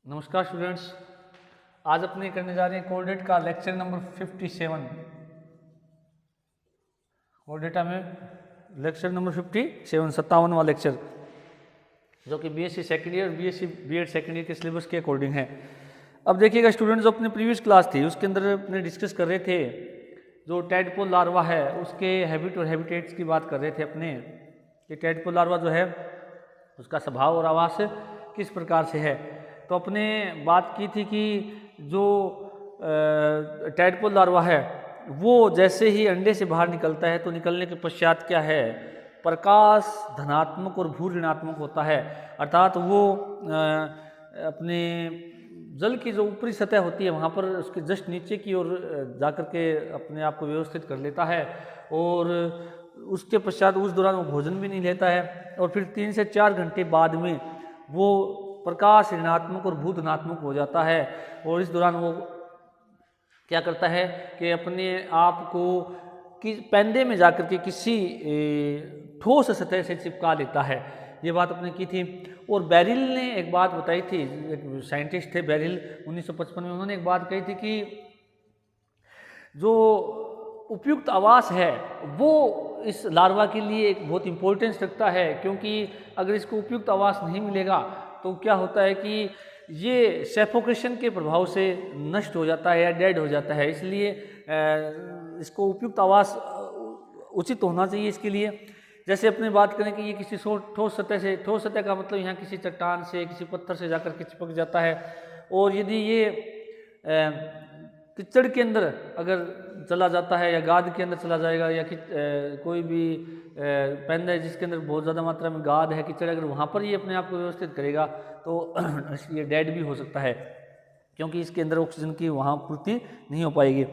नमस्कार स्टूडेंट्स। आज अपने करने जा रहे हैं कोर्डेट का लेक्चर नंबर 57। कोर्डेटा में लेक्चर नंबर 57वां लेक्चर, जो कि बीएससी सेकेंड ईयर और बीएससी बीएड सेकेंड ईयर के सिलेबस के अकॉर्डिंग है। अब देखिएगा स्टूडेंट्स, जो अपनी प्रीवियस क्लास थी उसके अंदर अपने डिस्कस कर रहे थे जो टैडपोल लार्वा है उसके हैबिट और हैबिटेट्स की बात कर रहे थे अपने, कि टैडपोल लार्वा जो है उसका स्वभाव और आवास किस प्रकार से है। तो अपने बात की थी कि जो टैडपोल लार्वा है वो जैसे ही अंडे से बाहर निकलता है तो निकलने के पश्चात क्या है, प्रकाश धनात्मक और भू ऋणात्मक होता है। अर्थात वो अपने जल की जो ऊपरी सतह होती है वहाँ पर उसके जस्ट नीचे की ओर जाकर के अपने आप को व्यवस्थित कर लेता है, और उसके पश्चात उस दौरान वो भोजन भी नहीं लेता है, और फिर 3 से 4 घंटे बाद में वो प्रकाश ऋणात्मक और भू धनात्मक हो जाता है। और इस दौरान वो क्या करता है कि अपने आप को पैंदे में जाकर के किसी ठोस सतह से चिपका लेता है। ये बात अपने की थी। और बेरिल ने एक बात बताई थी, एक साइंटिस्ट थे बेरिल 1955 में, उन्होंने एक बात कही थी कि जो उपयुक्त आवास है वो इस लार्वा के लिए एक बहुत इम्पोर्टेंस रखता है, क्योंकि अगर इसको उपयुक्त आवास नहीं मिलेगा तो क्या होता है कि ये सैफोकेशन के प्रभाव से नष्ट हो जाता है या डेड हो जाता है। इसलिए इसको उपयुक्त आवास उचित होना चाहिए इसके लिए। जैसे अपने बात करें कि ये किसी ठोस सतह से, ठोस सतह का मतलब यहाँ किसी चट्टान से किसी पत्थर से जाकर के चिपक जाता है, और यदि ये कीचड़ के अंदर अगर चला जाता है या गाद के अंदर चला जाएगा, या कोई भी पैंदा है जिसके अंदर बहुत ज़्यादा मात्रा में गाद है, कीचड़, अगर वहाँ पर ये अपने आप को व्यवस्थित करेगा तो ये डेड भी हो सकता है, क्योंकि इसके अंदर ऑक्सीजन की वहाँ पूर्ति नहीं हो पाएगी।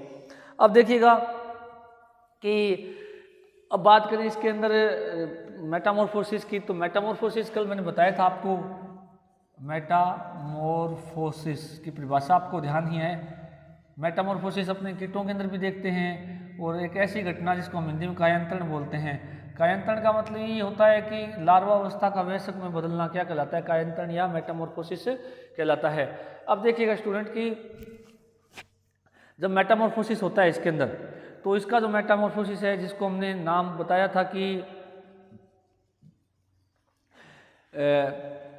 अब देखिएगा कि अब बात करें इसके अंदर मेटामॉर्फोसिस की, तो मेटामॉर्फोसिस कल मैंने बताया था आपको, मेटामॉर्फोसिस की परिभाषा आपको ध्यान ही है। मेटामॉर्फोसिस अपने कीटों के अंदर भी देखते हैं, और एक ऐसी घटना जिसको हम हिंदी में कायांतरण बोलते हैं। कायांतरण का मतलब ये होता है कि लार्वा अवस्था का वयस्क में बदलना क्या कहलाता है, कायांतरण या मेटामॉर्फोसिस कहलाता है। अब देखिएगा स्टूडेंट की जब मेटामॉर्फोसिस होता है इसके अंदर, तो इसका जो मेटामॉर्फोसिस है जिसको हमने नाम बताया था कि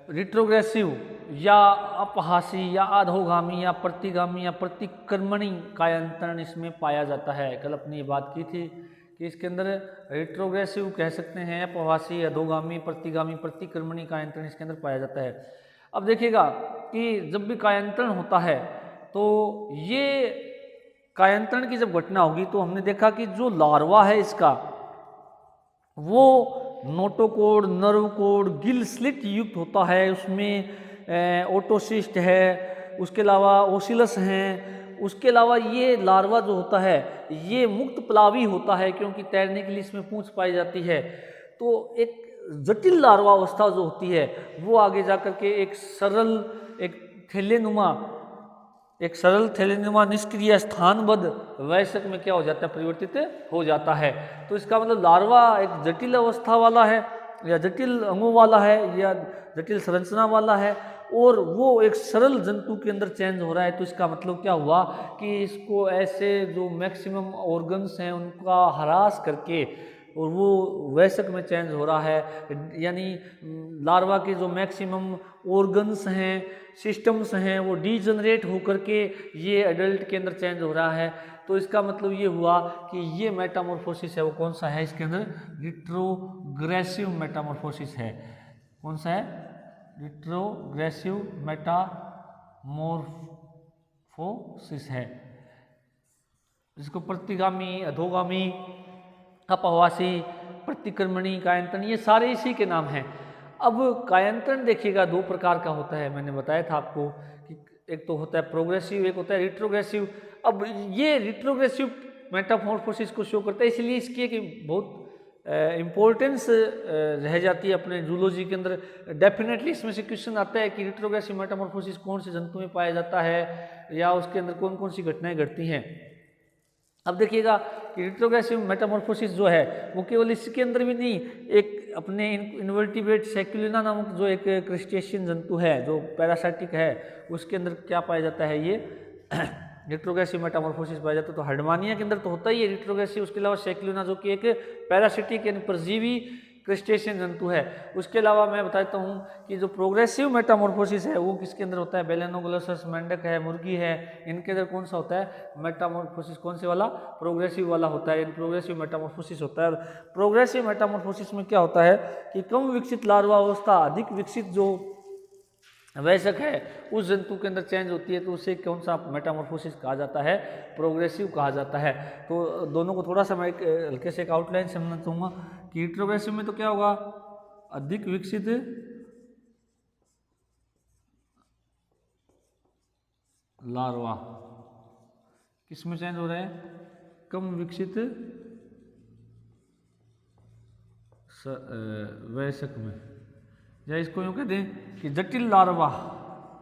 रिट्रोग्रेसिव या अपहासी या अधोगामी या प्रतिगामी या प्रतिक्रमणी कायांतरण इसमें पाया जाता है। कल अपनी ये बात की थी कि इसके अंदर रिट्रोग्रेसिव कह सकते हैं, अपहासी, अधोगामी, प्रतिगामी, प्रतिक्रमणी कायांतरण इसके अंदर पाया जाता है। अब देखिएगा कि जब भी कायांतरण होता है तो ये कायांतरण की जब घटना होगी तो हमने देखा कि जो लार्वा है इसका वो notochord, nerve code, Gill slit युक्त होता है, उसमें ओटोसिस्ट है, उसके अलावा ओसिलस हैं, उसके अलावा ये लार्वा जो होता है ये मुक्त प्लावी होता है, क्योंकि तैरने के लिए इसमें पूंछ पाई जाती है। तो एक जटिल लार्वा अवस्था जो होती है वो आगे जाकर के एक सरल थैलेनुमा निष्क्रिय स्थानबद्ध वयस्क में क्या हो जाता है, परिवर्तित हो जाता है। तो इसका मतलब लार्वा एक जटिल अवस्था वाला है या जटिल अंगों वाला है या जटिल संरचना वाला है, और वो एक सरल जंतु के अंदर चेंज हो रहा है। तो इसका मतलब क्या हुआ कि इसको ऐसे जो मैक्सिमम ऑर्गन्स हैं उनका ह्रास करके और वो वयस्क में चेंज हो रहा है, यानी लार्वा के जो मैक्सिमम ऑर्गन्स हैं, सिस्टम्स हैं, वो डीजनरेट होकर के ये एडल्ट के अंदर चेंज हो रहा है। तो इसका मतलब ये हुआ कि ये मेटामॉर्फोसिस है वो कौन सा है, इसके अंदर रिट्रोग्रेसिव मेटामॉर्फोसिस है। कौन सा है, रिट्रोग्रेसिव मेटामॉर्फोसिस है, जिसको प्रतिगामी, अधोगामी, अपवासी, प्रतिक्रमणी कायांतरण, ये सारे इसी के नाम हैं। अब कायांतरण देखिएगा 2 प्रकार का होता है, मैंने बताया था आपको कि एक तो होता है प्रोग्रेसिव, एक होता है रिट्रोग्रेसिव। अब ये रिट्रोग्रेसिव मेटामॉर्फोसिस को शो करता है, इसलिए इसकी एक बहुत इम्पोर्टेंस रह जाती है अपने जूलॉजी के अंदर। डेफिनेटली इसमें से क्वेश्चन आता है कि रिट्रोग्रेसिव मेटामॉर्फोसिस कौन से जंतु में पाया जाता है या उसके अंदर कौन कौन सी घटनाएं घटती हैं। अब देखिएगा कि रिट्रोग्रेसिव मेटामॉर्फोसिस जो है वो केवल इसके अंदर भी नहीं, एक अपने इनवर्टिब्रेट सैक्युलिना नामक जो एक क्रस्टेशियन जंतु है जो पैरासाइटिक है उसके अंदर क्या पाया जाता है, ये रिट्रोग्रेसिव मेटामॉर्फोसिस पाया जाता है। तो हर्डमानिया के अंदर तो होता ही है रिट्रोग्रेसिव, उसके अलावा सैक्युलिना जो कि एक पैरासिटिक यानी परजीवी क्रस्टेशियन जंतु है। उसके अलावा मैं बताता हूँ कि जो प्रोग्रेसिव मेटामॉर्फोसिस है वो किसके अंदर होता है, बेलेनोग्लोसस, मेंढक है, मुर्गी है, इनके अंदर कौन सा होता है मेटामॉर्फोसिस, कौन से वाला, प्रोग्रेसिव वाला होता है, प्रोग्रेसिव मेटामॉर्फोसिस होता है। प्रोग्रेसिव मेटामॉर्फोसिस में क्या होता है कि कम विकसित लार्वा अवस्था अधिक विकसित जो वयस्क है उस जंतु के अंदर चेंज होती है, तो उसे कौन सा मेटामॉर्फोसिस कहा जाता है, प्रोग्रेसिव कहा जाता है। तो दोनों को थोड़ा सा मैं हल्के से एक आउटलाइन समझना चाहूँगा कि रिट्रोग्रेसिव में तो क्या होगा, अधिक विकसित लार्वा, किस में चेंज हो रहा है, कम विकसित वयस्क में, या इसको यूँ कहते हैं कि जटिल लार्वा,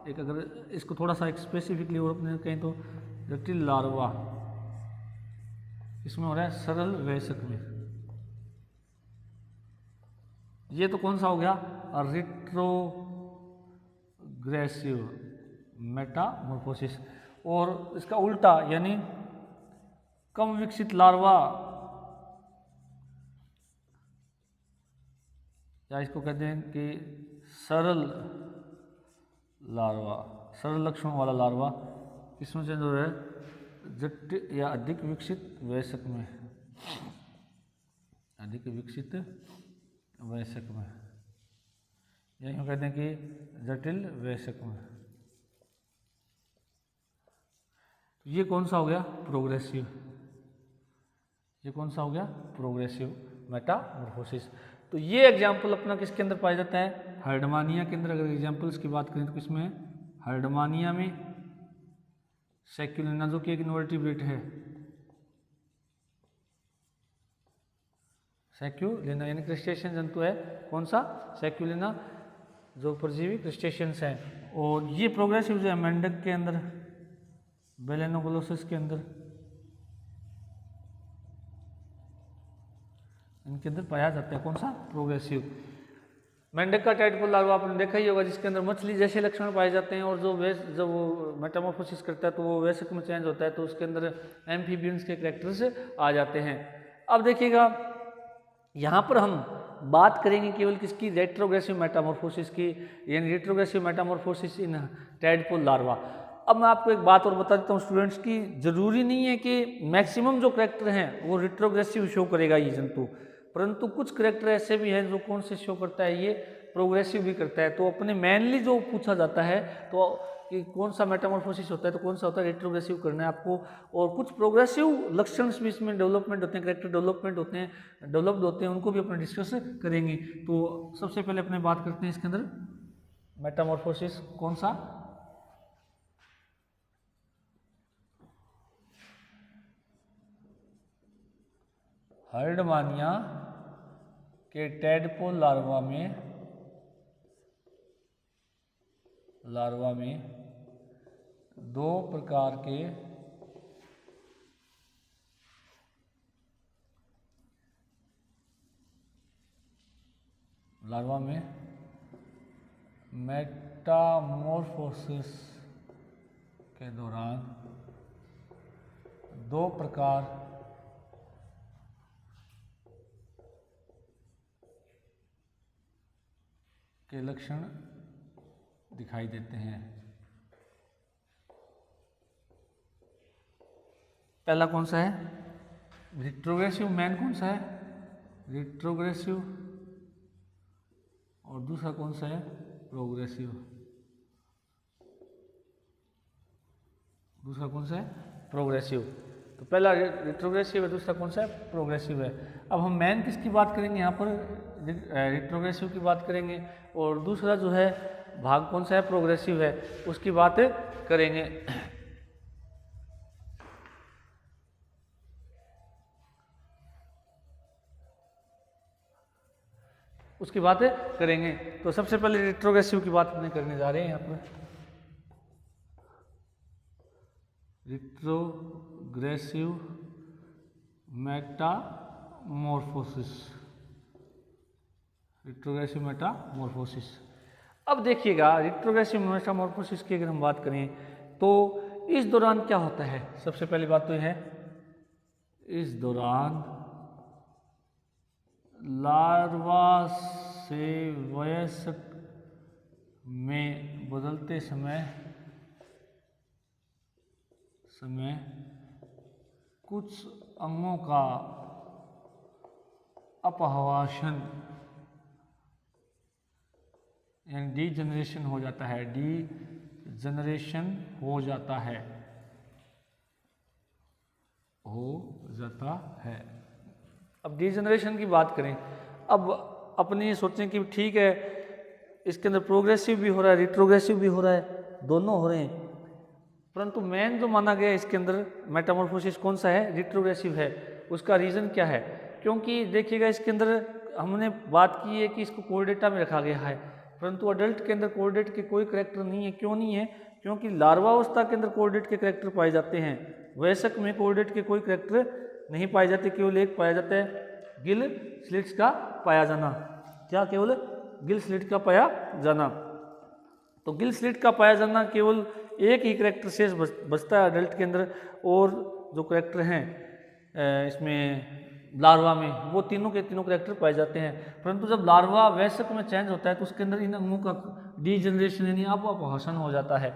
एक अगर इसको थोड़ा सा एक स्पेसिफिकली और अपने कहें तो जटिल लार्वा इसमें हो रहा है सरल वयस्क में। ये तो कौन सा हो गया, रिट्रोग्रेसिव मेटामॉर्फोसिस। और इसका उल्टा यानी कम विकसित लार्वा, या इसको कहते हैं कि सरल लार्वा, सरल लक्षणों वाला लार्वा किसमें चेंज हो रहा है, जटिल या अधिक विकसित वयस्क में, अधिक विकसित वयस्क में, यही हम कहते हैं कि जटिल वयस्क में। ये कौन सा हो गया, प्रोग्रेसिव, ये कौन सा हो गया, प्रोग्रेसिव मेटामॉर्फोसिस। तो ये एग्जाम्पल अपना किसके अंदर पाया जाता है, हर्डमानिया के अंदर। अगर एग्जाम्पल्स की बात करें तो किसमें है, हर्डमानिया में, सैक्युलिना जो कि एक इनवर्टिब्रेट है, सैक्युलिना यानी क्रस्टेशियन जंतु है, कौन सा, सैक्युलिना, जो परजीवी क्रस्टेशियंस हैं। और ये प्रोग्रेसिव जो है मेंढक के अंदर, बेलेनोग्लोसस के अंदर, इनके अंदर पाया जाता है कौन सा, प्रोग्रेसिव। मेंढक का टाइडपोल लार्वा आपने देखा ही होगा जिसके अंदर मछली जैसे लक्षण पाए जाते हैं, और जब वो मेटामॉर्फोसिस करता है तो वो वयस्क में चेंज होता है, तो उसके अंदर एम्फीबियंस के कैरेक्टर्स आ जाते हैं। अब देखिएगा यहाँ पर हम बात करेंगे केवल किसकी, रेट्रोग्रेसिव मेटामॉर्फोसिस की, यानी रेट्रोग्रेसिव मेटामॉर्फोसिस इन टाइडपोल लार्वा। अब मैं आपको एक बात और बता देता हूँ स्टूडेंट्स की, जरूरी नहीं है कि मैक्सिमम जो करेक्टर हैं वो रिट्रोग्रेसिव शो करेगा ये जंतु, परंतु कुछ करेक्टर ऐसे भी हैं जो कौन से शो करता है, ये प्रोग्रेसिव भी करता है। तो अपने मेनली जो पूछा जाता है तो कि कौन सा मेटामॉर्फोसिस होता है तो कौन सा होता है, रेट्रोग्रेसिव करना है आपको। और कुछ प्रोग्रेसिव लक्षण भी इसमें डेवलपमेंट होते हैं, करेक्टर डेवलपमेंट होते हैं, डेवलप्ड होते हैं, उनको भी अपने डिस्कस करेंगे। तो सबसे पहले अपने बात करते हैं इसके अंदर मेटामॉर्फोसिस कौन सा, हर्डमानिया के टैडपोल लार्वा में दो प्रकार के लार्वा में मेटामॉर्फोसिस के दौरान दो प्रकार के लक्षण दिखाई देते हैं। पहला कौन सा है, रिट्रोग्रेसिव, मेन कौन सा है, रिट्रोग्रेसिव, और दूसरा कौन सा है, प्रोग्रेसिव। दूसरा कौन सा है, प्रोग्रेसिव। तो पहला रिट्रोग्रेसिव है, दूसरा कौन सा है, प्रोग्रेसिव है। अब हम मेन किसकी बात करेंगे, यहाँ पर रिट्रोग्रेसिव की बात करेंगे, और दूसरा जो है भाग कौन सा है, प्रोग्रेसिव है, उसकी बात करेंगे। उसकी बात करेंगे। तो सबसे पहले रिट्रोग्रेसिव की बात अपने करने जा रहे हैं यहाँ पर। Retrogressive Metamorphosis, retrogressive Metamorphosis. अब देखिएगा रिट्रोग्रेसिव मेटामॉर्फोसिस की अगर हम बात करें तो इस दौरान क्या होता है, सबसे पहली बात तो यह है इस दौरान लार्वा से वयस्क में बदलते समय कुछ अंगों का अपहवासन यानी डीजनरेशन हो जाता है, डीजनरेशन हो जाता है। अब डीजनरेशन की बात करें, अब अपनी सोचें कि ठीक है इसके अंदर प्रोग्रेसिव भी हो रहा है, रिट्रोग्रेसिव भी हो रहा है, दोनों हो रहे हैं, परंतु मेन जो माना गया इसके अंदर मेटामॉर्फोसिस कौन सा है, रिट्रोग्रेसिव है। उसका रीज़न क्या है, क्योंकि देखिएगा इसके अंदर हमने बात की है कि इसको कोर्डेटा में रखा गया है, परंतु अडल्ट के अंदर कोर्डेट के कोई करैक्टर नहीं है। क्यों नहीं है, क्योंकि लार्वावस्था के अंदर कोर्डेट के करैक्टर पाए जाते हैं, वयस्क में कोर्डेट के कोई करैक्टर नहीं पाए जाते, केवल एक पाया जाता है गिल स्लिट्स का पाया जाना। क्या, केवल गिल स्लिट का पाया जाना। तो गिल स्लिट का पाया जाना, केवल एक ही करैक्टर शेष बचता है अडल्ट के अंदर, और जो करैक्टर हैं इसमें लार्वा में वो तीनों के तीनों करैक्टर पाए जाते हैं। परंतु जब लार्वा वयस्क में चेंज होता है तो उसके अंदर इन अंगों का डीजनरेशन यानी अपहसन हो जाता है।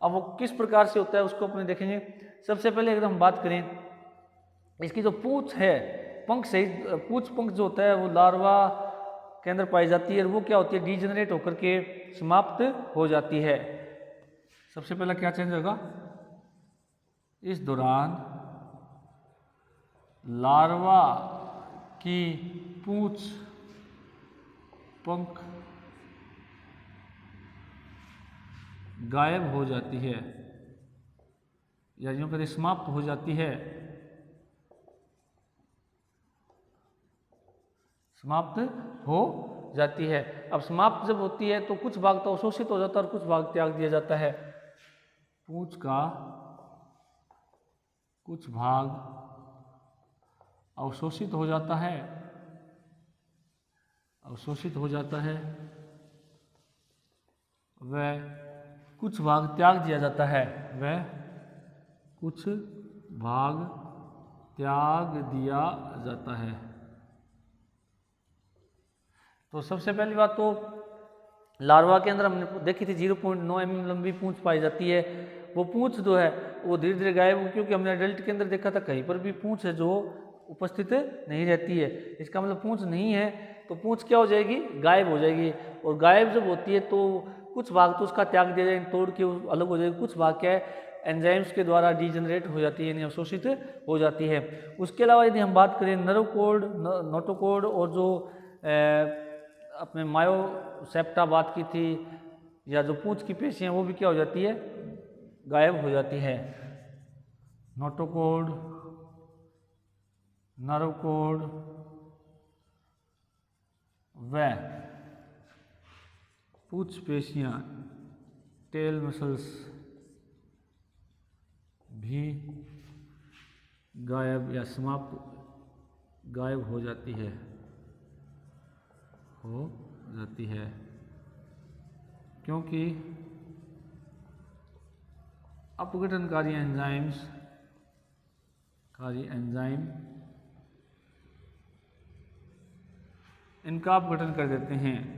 अब वो किस प्रकार से होता है उसको अपने देखेंगे। सबसे पहले अगर हम बात करें इसकी जो पूंछ है, पंख से पूंछ पंख जो होता है वो लार्वा के अंदर पाई जाती है, और वो क्या होती है डीजनरेट होकर के समाप्त हो जाती है। सबसे पहला क्या चेंज होगा, इस दौरान लार्वा की पूंछ पंख गायब हो जाती है, या यूं कहते समाप्त हो जाती है, समाप्त हो जाती है। अब समाप्त जब होती है तो कुछ भाग तो अवशोषित हो जाता है और कुछ भाग त्याग दिया जाता है। पूंछ का कुछ भाग अवशोषित हो जाता है, वह कुछ भाग त्याग दिया जाता है, तो सबसे पहली बात तो लार्वा के अंदर हमने देखी थी 0.9 mm लंबी पूंछ पाई जाती है। वो पूंछ जो है वो धीरे धीरे गायब हो, क्योंकि हमने अडल्ट के अंदर देखा था कहीं पर भी पूंछ है जो उपस्थित नहीं रहती है। इसका मतलब पूंछ नहीं है तो पूंछ क्या हो जाएगी, गायब हो जाएगी। और गायब जब होती है तो कुछ भाग तो उसका त्याग दिया जाएगा, तोड़ के अलग हो जाएगी, कुछ भाग क्या है एंजाइम्स के द्वारा डीजनरेट हो जाती है यानी अवशोषित हो जाती है। उसके अलावा यदि हम बात करें नर्व कोड, नोटोकोड और जो अपने मायोसेप्टा बात की थी, या जो पूंछ की पेशियां वो भी क्या हो जाती है, गायब हो जाती है। नोटोकोड, नर्व कोड व पूंछ पेशियां टेल मसल्स भी गायब या समाप्त गायब हो जाती है, क्योंकि अपघटनकारी एंजाइम इनका अपघटन कर देते हैं,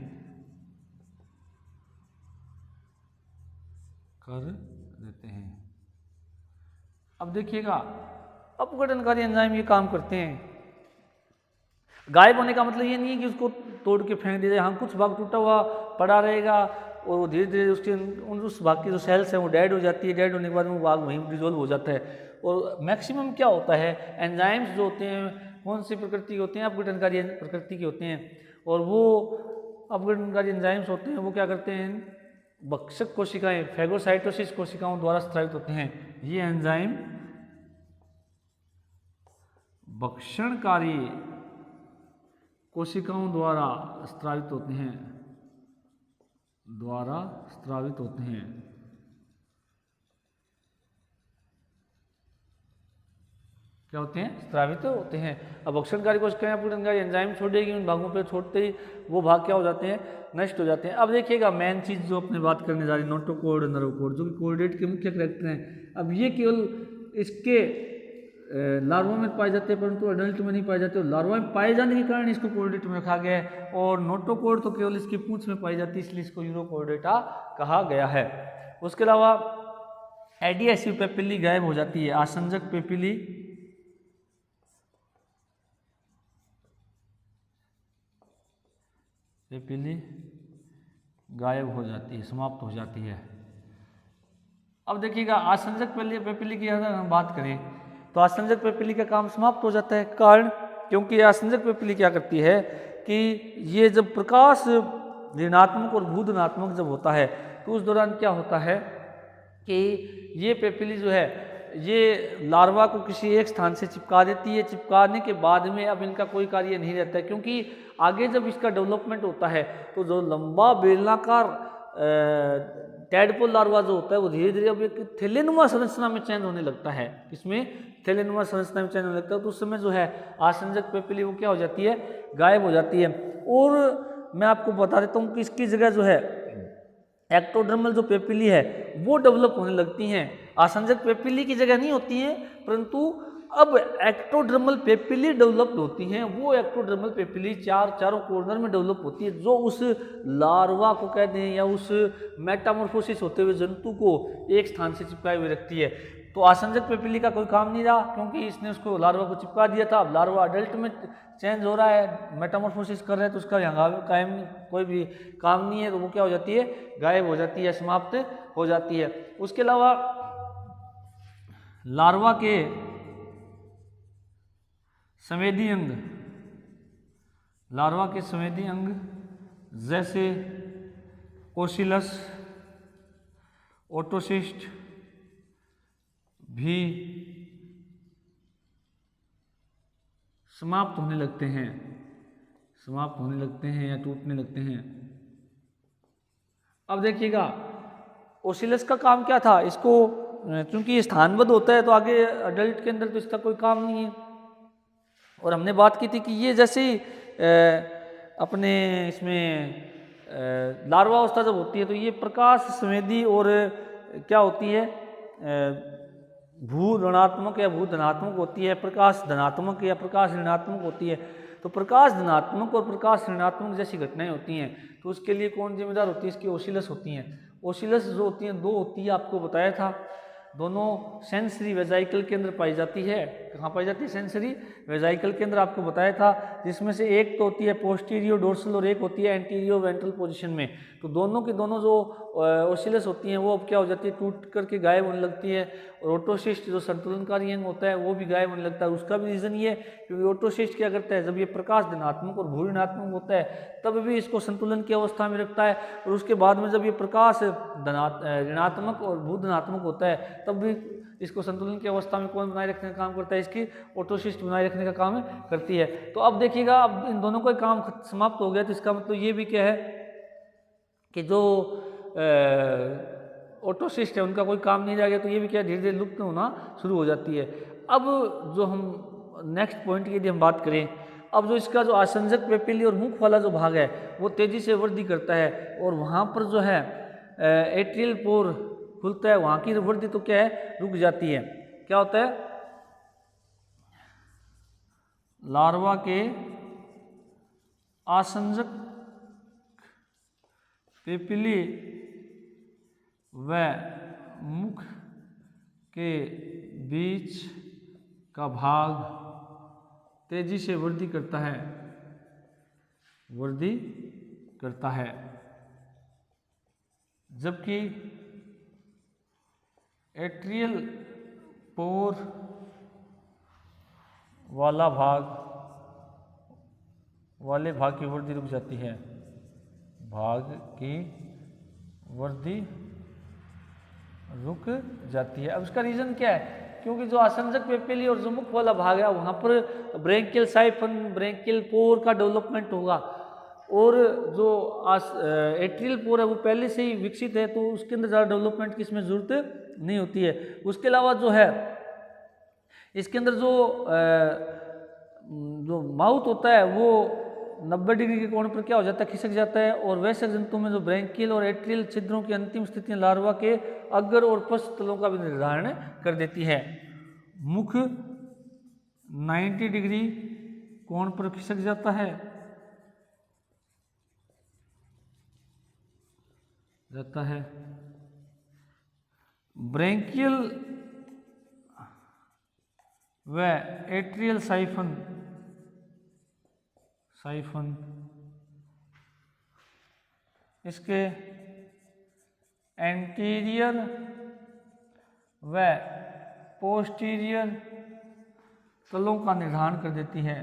अब देखिएगा अपघटनकारी एंजाइम ये काम करते हैं। गायब होने का मतलब ये नहीं है कि उसको तोड़ के फेंक दिया जाए, हाँ कुछ भाग टूटा हुआ पड़ा रहेगा और वो धीरे धीरे उसके उस भाग की जो सेल्स हैं वो डेड हो जाती है, डेड होने के बाद वो भाग वहीं डिजोल्व हो जाता है। और मैक्सिमम क्या होता है एंजाइम्स जो होते हैं कौन सी प्रकृति के होते हैं, अपघटनकारी प्रकृति के होते हैं, और वो अपघटनकारी एंजाइम्स होते हैं वो क्या करते हैं भक्षक कोशिकाएं फैगोसाइटोसिस कोशिकाओं द्वारा स्रावित होते हैं। ये एंजाइम भक्षणकारी कोशिकाओं द्वारा स्रावित होते हैं, क्या होते हैं, स्रावित होते हैं। अपभक्षणकारी कोशिकाएं अपघटनकारी एंजाइम छोड़ेगी, उन भागों पे छोड़ते ही वो भाग क्या हो जाते हैं, नष्ट हो जाते हैं। अब देखिएगा मेन चीज़ जो अपने बात करने जा रही है, नोटोकॉर्ड नर्वोकॉर्ड, जो कि कॉर्डेट के मुख्य करैक्टर हैं। अब ये केवल इसके लार्वा में पाए जाते हैं, परंतु अडल्ट में नहीं पाए जाते। और लार्वा में पाए जाने के कारण इसको कॉर्डेट में रखा गया है, और नोटोकॉर्ड तो केवल इसकी पूंछ में पाई जाती है, इसलिए इसको यूरोकॉर्डेटा कहा गया है। उसके अलावा एडियासिव पेपिली गायब हो जाती है, आसंजक पेपिली गायब हो जाती है, समाप्त हो जाती है। अब देखिएगा आसंजक पेपिली की अगर हम बात करें तो आसंजक पेपिली का काम समाप्त हो जाता है। कारण, क्योंकि आसंजक पेपिली क्या करती है कि ये जब प्रकाश ऋणात्मक और भूधनात्मक जब होता है तो उस दौरान क्या होता है कि ये पेपिली जो है ये लार्वा को किसी एक स्थान से चिपका देती है। चिपकाने के बाद में अब इनका कोई कार्य नहीं रहता है, क्योंकि आगे जब इसका डेवलपमेंट होता है तो जो लंबा बेलनाकार टैडपोल लार्वा जो होता है वो धीरे धीरे अब एक थैलेनुमा संरचना में चेंज होने लगता है। इसमें थैलेनुमा संरचना में चेंज होने लगता है, तो उस समय जो है आसंजक पेपिली वो क्या हो जाती है, गायब हो जाती है। और मैं आपको बता देता हूँ कि इसकी जगह जो है एक्टोडर्मल जो पेपिली है वो डेवलप होने लगती हैं। आसंजक पेपिली की जगह नहीं होती हैं, परंतु अब एक्टोडर्मल पेपिली डेवलप्ड होती हैं। वो एक्टोडर्मल पेपिली चारों कॉर्नर में डेवलप होती है, जो उस लार्वा को कहते हैं या उस मेटामॉर्फोसिस होते हुए जंतु को एक स्थान से चिपकाए हुए रखती है। तो आसंजक पेपिली का कोई काम नहीं रहा, क्योंकि इसने उसको लार्वा को चिपका दिया था। अब लार्वा अडल्ट में चेंज हो रहा है, मेटामॉर्फोसिस कर रहा है, तो उसका यहाँ कायम कोई भी काम नहीं है, तो वो क्या हो जाती है, गायब हो जाती है, समाप्त हो जाती है। उसके अलावा लार्वा के संवेदी अंग, लार्वा के संवेदी अंग जैसे ओसिलस, ओटोसिस्ट भी समाप्त होने लगते हैं, समाप्त होने लगते हैं या टूटने लगते हैं। अब देखिएगा ओसिलस का काम क्या था, इसको चूंकि ये स्थानबद्ध होता है तो आगे अडल्ट के अंदर तो इसका कोई काम नहीं है। और हमने बात की थी कि ये जैसे ही अपने इसमें लार्वा अवस्था जब होती है तो ये प्रकाश संवेदी और क्या होती है, भू ऋणात्मक या भू धनात्मक होती है, प्रकाश धनात्मक या प्रकाश ऋणात्मक होती है। तो प्रकाश धनात्मक और प्रकाश ऋणात्मक जैसी घटनाएं होती हैं तो उसके लिए कौन जिम्मेदार होती है, इसकी ओसिलस होती हैं। ओसिलस जो होती हैं दो होती है, आपको बताया था, दोनों सेंसरी वेजाइकल के अंदर पाई जाती है। कहाँ पाई जाती है, सेंसरी वेजाइकल के अंदर, आपको बताया था, जिसमें से एक तो होती है पोस्टीरियो डोर्सल और एक होती है एंटीरियो वेंट्रल पोजीशन में। तो दोनों की दोनों जो ओसिलस होती हैं वो अब क्या हो जाती है, टूट करके गायब होने लगती है। और ओटोसिस्ट जो संतुलनकारी अंग होता है वो भी गायब होने लगता है। उसका भी रीज़न ये, क्योंकि ओटोसिस्ट क्या करता है, जब ये प्रकाश धनात्मक और भू ऋणात्मक होता है तब भी इसको संतुलन की अवस्था में रखता है, और उसके बाद में जब ये प्रकाश ऋणात्मक और भू धनात्मक होता है तब भी इसको संतुलन की अवस्था में कौन बनाए रखने का काम करता है, इसकी ओटोसिस्ट बनाए रखने का काम करती है। तो अब देखिएगा, अब इन दोनों का काम समाप्त हो गया, तो इसका मतलब ये भी क्या है कि जो ओटोसिस्ट है उनका कोई काम नहीं रह गया, तो ये भी क्या धीरे धीरे लुप्त होना शुरू हो जाती है। अब जो हम नेक्स्ट पॉइंट की यदि हम बात करें, अब जो इसका जो आसंजक पेपिली और मुख वाला जो भाग है वो तेजी से वृद्धि करता है, और वहाँ पर जो है एट्रियल पोर खुलता है, वहाँ की वृद्धि तो क्या है, रुक जाती है। क्या होता है, लार्वा के आसंजक पेपिली व मुख के बीच का भाग तेजी से वृद्धि करता है, वृद्धि करता है, जबकि एट्रियल पोर वाले भाग की वृद्धि रुक जाती है, भाग की वृद्धि रुक जाती है। अब इसका रीज़न क्या है, क्योंकि जो आसंजक पेपिली और जो मुख वाला भाग है वहाँ पर ब्रेंकियल साइफन, ब्रेंकियल पोर का डेवलपमेंट होगा, और जो एट्रियल पोर है वो पहले से ही विकसित है, तो उसके अंदर ज़्यादा डेवलपमेंट की इसमें ज़रूरत नहीं होती है। उसके अलावा जो है इसके अंदर जो माउथ होता है वो 90 डिग्री के कोण पर क्या हो जाता है, खिसक जाता है। और वयस्क जंतु में जो ब्रैंकियल और एट्रियल छिद्रों की अंतिम स्थितियां लार्वा के अग्र और पश्च तलों का भी निर्धारण कर देती है। मुख 90 डिग्री कोण पर खिसक जाता है, ब्रैंकियल व एट्रियल साइफन इसके एंटीरियर व पोस्टीरियर तलों का निर्धारण कर देती है,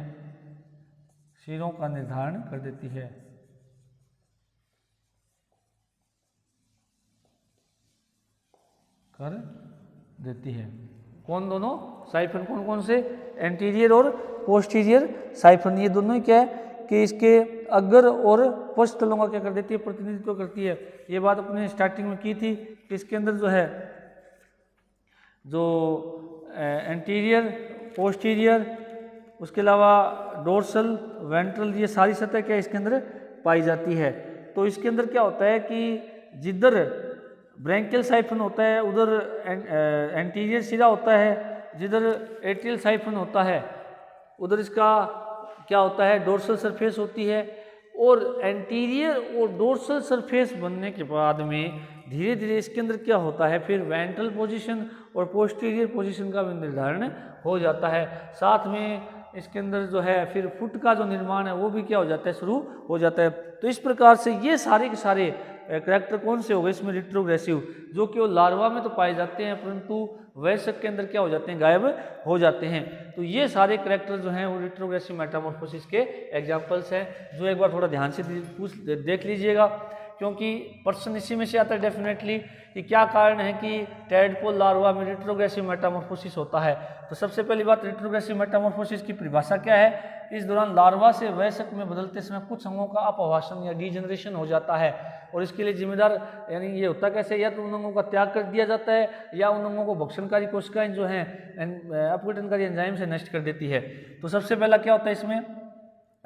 सिरों का निर्धारण कर देती है। कौन दोनों साइफन, कौन कौन से, एंटीरियर और पोस्टीरियर साइफन, ये दोनों ही क्या है कि इसके अग्र और पश्च तलों का क्या कर देती है, प्रतिनिधित्व करती है। ये बात अपने स्टार्टिंग में की थी कि इसके अंदर जो है जो एंटीरियर, पोस्टीरियर, उसके अलावा डोर्सल, वेंट्रल, ये सारी सतह क्या इसके अंदर पाई जाती है। तो इसके अंदर क्या होता है कि जिधर ब्रैंकियल साइफन होता है उधर एंटीरियर सिरा होता है, जिधर एट्रियल साइफन होता है उधर इसका क्या होता है, डोर्सल सरफेस होती है। और एंटीरियर और डोर्सल सरफेस बनने के बाद में धीरे धीरे इसके अंदर क्या होता है, फिर वेंट्रल पोजीशन और पोस्टीरियर पोजीशन का भी निर्धारण हो जाता है। साथ में इसके अंदर जो है फिर फुट का जो निर्माण है वो भी क्या हो जाता है, शुरू हो जाता है। तो इस प्रकार से ये सारे के सारे करैक्टर कौन से हो गए इसमें रिट्रोग्रेसिव, जो केवल लार्वा में तो पाए जाते हैं परंतु वयस्क के अंदर क्या हो जाते हैं, गायब हो जाते हैं। तो ये सारे करैक्टर जो हैं वो रिट्रोग्रेसिव मेटामॉर्फोसिस के एग्जांपल्स हैं, जो एक बार थोड़ा ध्यान से देख लीजिएगा, क्योंकि प्रश्न इसी में से आता है डेफिनेटली कि क्या कारण है कि टैडपोल लार्वा में रिट्रोग्रेसिव मेटामॉर्फोसिस होता है। तो सबसे पहली बात, रिट्रोग्रेसिव मेटामॉर्फोसिस की परिभाषा क्या है। इस दौरान लार्वा से वयस्क में बदलते समय कुछ अंगों का अपवासन या डीजनरेशन हो जाता है, और इसके लिए जिम्मेदार यानी ये होता कैसे, या तो उन अंगों का त्याग कर दिया जाता है या उन अंगों को भक्षणकारी कोशिकाएं जो हैं अपघटनकारी एंजाइम से नष्ट कर देती है। तो सबसे पहला क्या होता है इसमें,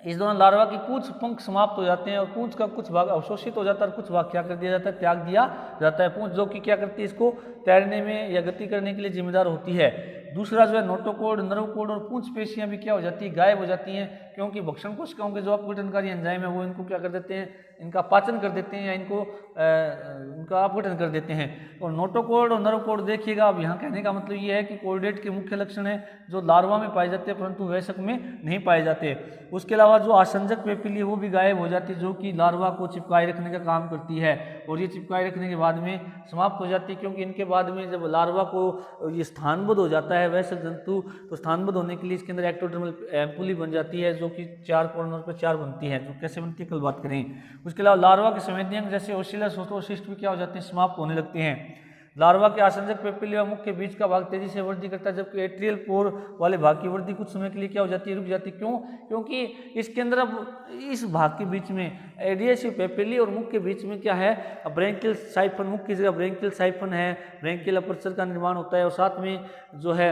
इस दौरान लार्वा की पूंछ पंख समाप्त हो जाते हैं और पूंछ का कुछ भाग अवशोषित हो जाता है और कुछ भाग क्या कर दिया जाता है, त्याग दिया जाता है। पूंछ जो कि क्या करती है, इसको तैरने में या गति करने के लिए जिम्मेदार होती है। दूसरा जो है नोटोकोड, नर्व कोड और पूंछ पेशियां भी क्या हो जाती है, गायब हो जाती हैं, क्योंकि भक्षण कोशिकाओं के जो अपघटनकारी एंजाइम है वो इनको क्या कर देते हैं, इनका पाचन कर देते हैं या इनका अपघटन कर देते हैं। और नोटोकोड और नर्व कोड देखिएगा, अब यहाँ कहने का मतलब ये है कि कोर्डेट के मुख्य लक्षण है जो लार्वा में पाए जाते हैं परंतु वयस्क में नहीं पाए जाते। उसके अलावा जो आसंजक पेपिली वो भी गायब हो जाती है, जो कि लार्वा को चिपकाए रखने का काम करती है, और ये चिपकाए रखने के बाद में समाप्त हो जाती है, क्योंकि इनके बाद में जब लार्वा को ये स्थानबद्ध हो जाता है वयस्क जंतु, तो स्थानबद्ध होने के लिए इसके अंदर एक्टोडर्मल एम्पुली बन जाती है, जो कि 4 कॉर्नर पर 4 बनती है, जो कैसे बनती है कल बात करें। उसके अलावा लार्वा के संवेदी अंग जैसे ओसिलस, ओटोसिस्ट भी क्या हो जाते हैं, समाप्त होने लगते हैं। लार्वा के आसंजक पेपिली व मुख के बीच का भाग तेजी से वृद्धि करता है, जबकि एट्रियल पोर वाले भाग की वृद्धि कुछ समय के लिए क्या हो जाती है, रुक जाती है। क्यों? क्योंकि इसके अंदर अब इस भाग के बीच में एडियसिव पेपिली और मुख के बीच में क्या है, ब्रैंकियल साइफन, मुख की जगह ब्रैंकियल साइफन है, ब्रैंकियल अपर्चर का निर्माण होता है, और साथ में जो है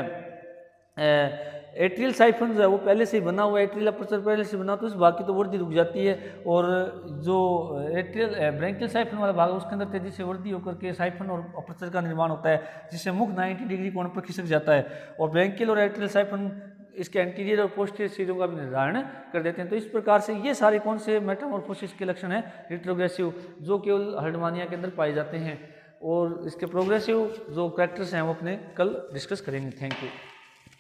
एट्रियल साइफन जो है वो पहले से ही बना हुआ है, एट्रियल अपर्चर पहले से बना, तो इस भाग की तो वृद्धि रुक जाती है, और जो एट्रियल ब्रैंकियल साइफन वाला भाग है उसके अंदर तेजी से वृद्धि होकर के साइफन और अपर्चर का निर्माण होता है, जिससे मुख 90 डिग्री कोण पर खिसक जाता है, और ब्रैंकियल और एट्रियल साइफन इसके एंटीरियर और पोस्टीरियर सिरों का भी निर्धारण कर देते हैं। तो इस प्रकार से ये सारे कौन से मेटामॉर्फोसिस के लक्षण हैं रिट्रोग्रेसिव, जो केवल हर्डमानिया के अंदर पाए जाते हैं, और इसके प्रोग्रेसिव जो कैरेक्टर्स हैं वो अपने कल डिस्कस करेंगे। Thank you.